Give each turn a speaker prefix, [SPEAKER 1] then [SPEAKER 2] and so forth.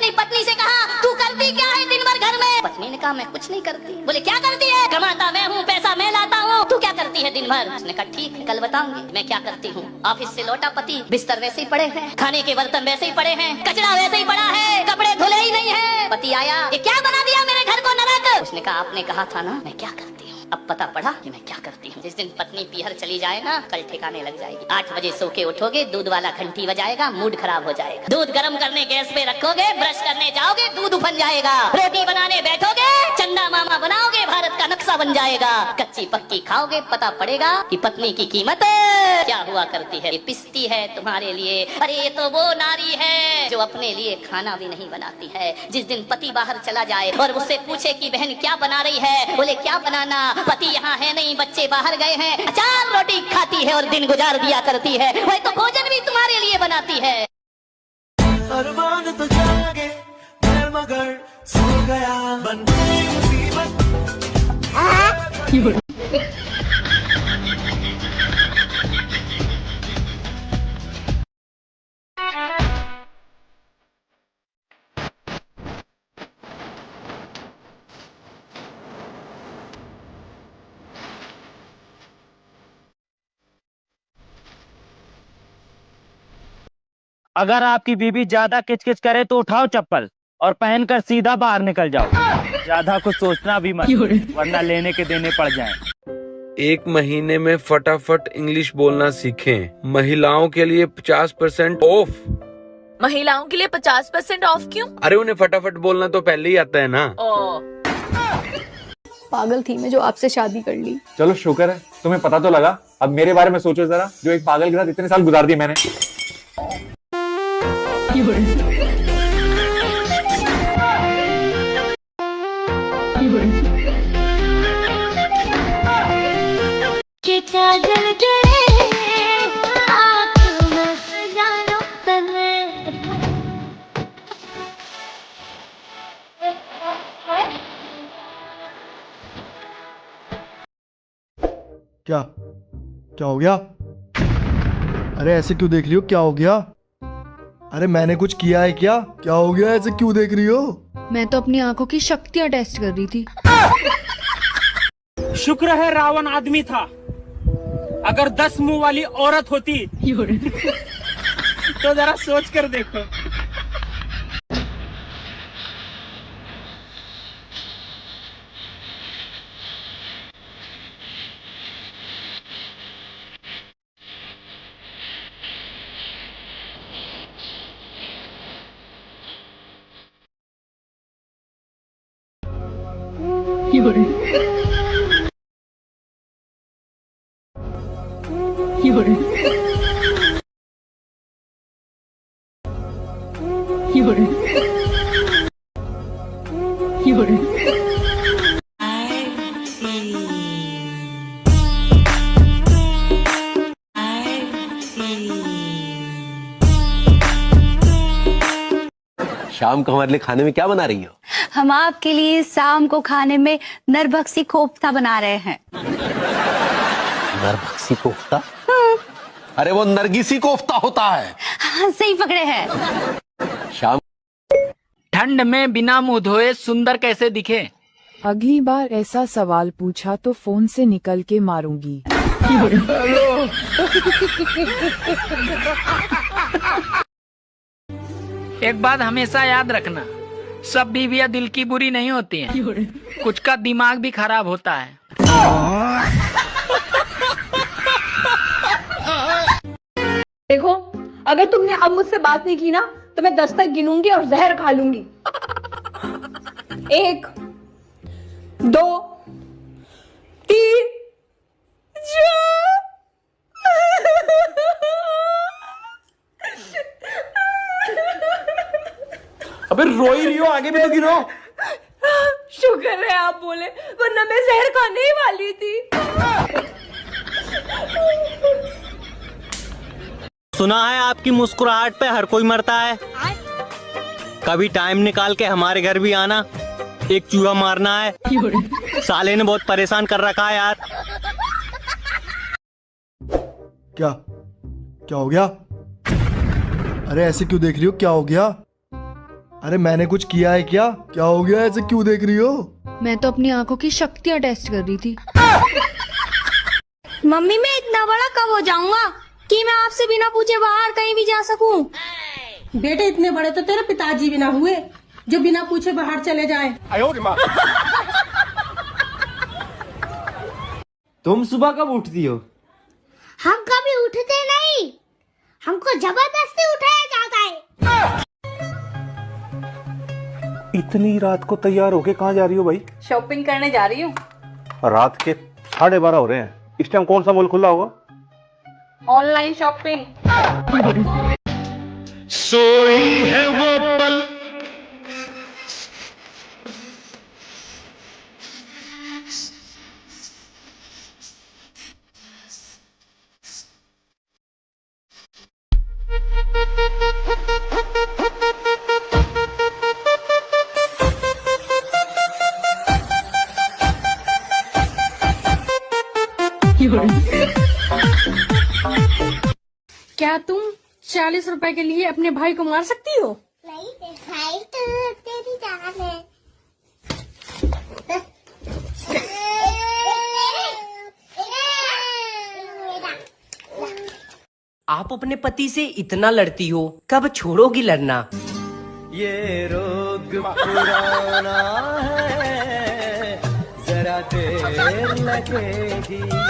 [SPEAKER 1] अपनी पत्नी से कहा, तू करती क्या है दिन भर घर में? पत्नी ने कहा, मैं कुछ नहीं करती। बोले क्या करती है? कमाता मैं हूँ, पैसा मैं लाता हूँ, तू क्या करती है दिन भर? उसने कहा ठीक है, कल बताऊंगी मैं क्या करती हूँ। ऑफिस से लौटा पति, बिस्तर वैसे ही पड़े हैं, खाने के बर्तन वैसे ही पड़े हैं, कचरा वैसे ही पड़ा है, कपड़े धुले ही नहीं है। पति आया, ये क्या बना दिया मेरे घर को नरक? उसने कहा आपने कहा था ना मैं क्या करती हूँ, अब पता पड़ा कि मैं क्या करती हूँ। जिस दिन पत्नी पीहर चली जाए ना, कल ठिकाने लग जाएगी। 8 बजे सो के उठोगे, दूध वाला घंटी बजाएगा, मूड खराब हो जाएगा। दूध गर्म करने गैस पे रखोगे, ब्रश करने जाओगे, दूध उफन जाएगा। रोटी बनाने बैठोगे, चंदा मामा बनाओगे, भारत का नक्शा बन जाएगा। कच्ची पक्की खाओगे, पता पड़ेगा कि पत्नी की कीमत क्या हुआ करती है। ये पिसती है तुम्हारे लिए, अरे ये तो वो नारी है जो अपने लिए खाना भी नहीं बनाती है। जिस दिन पति बाहर चला जाए और उससे पूछे कि बहन क्या बना रही है, बोले क्या बनाना, पति यहाँ है नहीं, बच्चे बाहर गए हैं, 4 रोटी खाती है और दिन गुजार दिया करती है। वही तो भोजन भी तुम्हारे लिए बनाती है।
[SPEAKER 2] अरमान तो जागे मैं मगर सो गया, बन गई मुसीबत।
[SPEAKER 3] अगर आपकी बीवी ज्यादा किचकिच करे तो उठाओ चप्पल और पहनकर सीधा बाहर निकल जाओ। ज्यादा कुछ सोचना भी मत, वरना लेने के देने पड़ जाएं।
[SPEAKER 4] 1 महीने में फटाफट इंग्लिश बोलना सीखें। महिलाओं के लिए 50% ऑफ।
[SPEAKER 5] महिलाओं के लिए 50% ऑफ क्यों?
[SPEAKER 4] अरे उन्हें फटाफट बोलना तो पहले ही आता है ना।
[SPEAKER 6] पागल थी मैं जो आपसे शादी कर ली।
[SPEAKER 7] चलो शुक्र है तुम्हें पता तो लगा। अब मेरे बारे में सोचो जरा, जो एक पागल के साथ इतने साल गुजार दिए मैंने।
[SPEAKER 8] क्या क्या हो गया? अरे ऐसे क्यों देख रही हो? क्या हो गया? अरे मैंने कुछ किया है क्या? क्या हो गया? ऐसे क्यों देख रही हो?
[SPEAKER 6] मैं तो अपनी आंखों की शक्तियां टेस्ट कर रही थी।
[SPEAKER 3] शुक्र है रावण आदमी था, अगर 10 मुंह वाली औरत होती तो जरा सोच कर देखो।
[SPEAKER 9] शाम को हमारे लिए खाने में क्या बना रही हो?
[SPEAKER 10] हम आपके लिए शाम को खाने में नरभक्षी कोफ्ता बना रहे हैं।
[SPEAKER 9] नरभक्षी कोफ्ता? अरे वो नरगिसी कोफ्ता होता है।
[SPEAKER 10] हाँ, सही पकड़े हैं।
[SPEAKER 9] शाम
[SPEAKER 3] ठंड में बिना मुंह धोए सुंदर कैसे दिखे?
[SPEAKER 5] अगली बार ऐसा सवाल पूछा तो फोन से निकल के मारूंगी।
[SPEAKER 3] एक बात हमेशा याद रखना, सब बीवियां दिल की बुरी नहीं होती हैं, कुछ का दिमाग भी खराब होता है।
[SPEAKER 6] देखो, अगर तुमने अब मुझसे बात नहीं की ना तो मैं 10 तक गिनूंगी और जहर खा लूंगी। 1 2 3 4।
[SPEAKER 7] अबे रो ही रही हो, आगे भी तो गिनो।
[SPEAKER 6] शुक्र है आप बोले, वरना मैं जहर खाने ही वाली थी।
[SPEAKER 3] सुना है आपकी मुस्कुराहट पे हर कोई मरता है। कभी टाइम निकाल के हमारे घर भी आना, एक चूहा मारना है। साले ने बहुत परेशान कर रखा है यार।
[SPEAKER 8] क्या क्या हो गया? अरे ऐसे क्यों देख रही हो? क्या हो गया? अरे मैंने कुछ किया है क्या? क्या हो गया? ऐसे क्यों देख रही हो?
[SPEAKER 10] मैं तो अपनी आंखों की शक्तियाँ टेस्ट कर रही थी। मम्मी मैं इतना बड़ा कब हो जाऊंगा कि मैं आपसे बिना पूछे बाहर कहीं भी जा सकूं?
[SPEAKER 6] बेटे इतने बड़े तो तेरे पिताजी भी ना हुए जो बिना पूछे बाहर चले जाए।
[SPEAKER 3] तुम सुबह कब उठती हो?
[SPEAKER 1] हम कभी उठते नहीं, हमको जबरदस्ती उठाया जाता है।
[SPEAKER 7] इतनी रात को तैयार होके कहाँ जा रही हो भाई?
[SPEAKER 6] शॉपिंग करने जा रही हूँ।
[SPEAKER 7] रात के 12:30 हो रहे हैं, इस टाइम कौन सा मॉल खुला होगा?
[SPEAKER 6] Online shopping.
[SPEAKER 2] सोई है वो पल
[SPEAKER 6] क्या तुम 40 रुपए के लिए अपने भाई को मार सकती हो?
[SPEAKER 1] नहीं, भाई तो तेरी जान है।
[SPEAKER 3] आप अपने पति से इतना लड़ती हो, कब छोड़ोगी लड़ना? ये रोग पुराना है, जरा देर लगेगी।